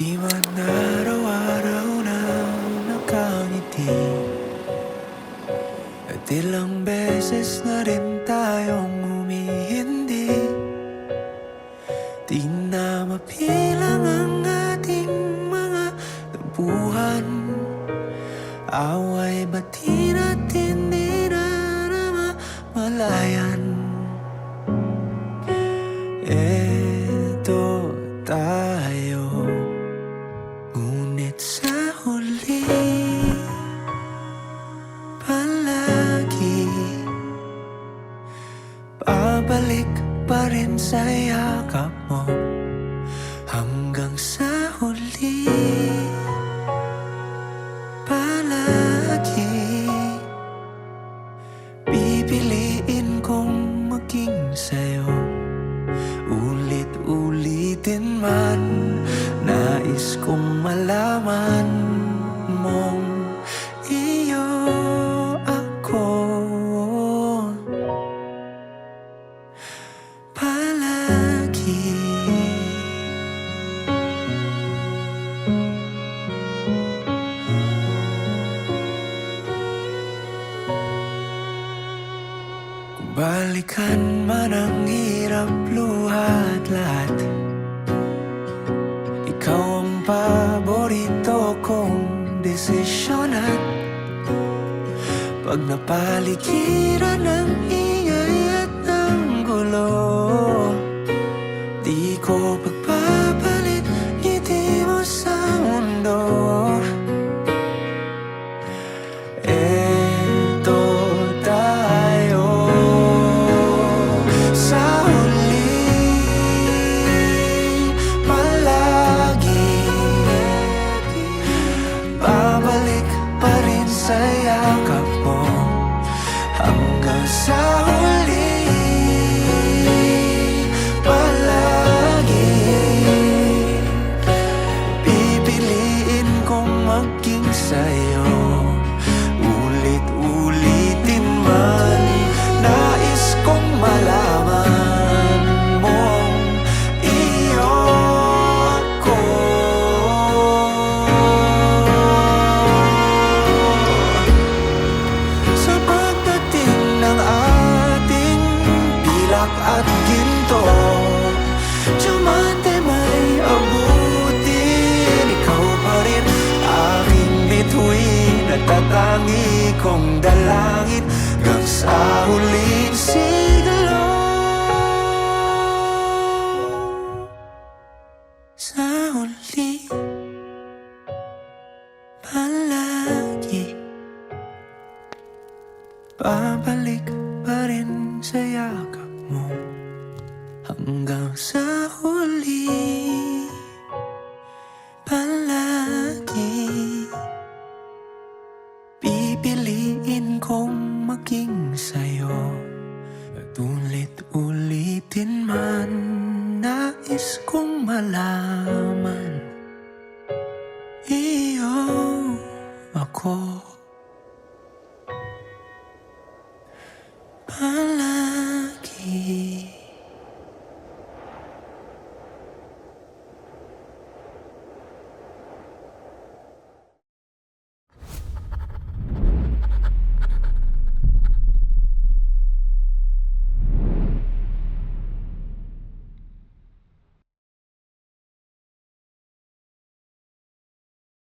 Di man araw-araw na nakangiti, at ilang beses na rin tayong humihindi. Di na mapilang ang ating mga tampuhan, away bati natin di na namamalayan. Eto tayo, ngunit sa huli palagi babalik pa rin sa yakap mo. Hanggang sa huli palagi pipiliin kong maging sa'yo. Ulit-ulitin man, nais kong malaman mong iyo ako palagi. Kung balikan man ang hirap, luhat lahat, ikaw ang paborito kong desisyon. At pag napaligiran ng ingay at ng gulo, di ko pagpapalit ngiti mo sa mundo. Eto tayo, sa huli palagi babalik pa rin sa yakap mo. Hanggang sa huli palagi pipiliin kong maging sa'yo. Ulit-ulitin man, nais kong malaman mong iyo ako. Sa pagdating ng ating pilak at ginto, diamante may abutin, ikaw pa rin aking bituin at tatangi kong dalangin hanggang sa huling siglo. Sa huli palagi babalik pa rin sa yakap mo. Hanggang sa huli palagi pipiliin kong maging sa'yo. At ulit-ulitin man, nais kong malaman iyo ako.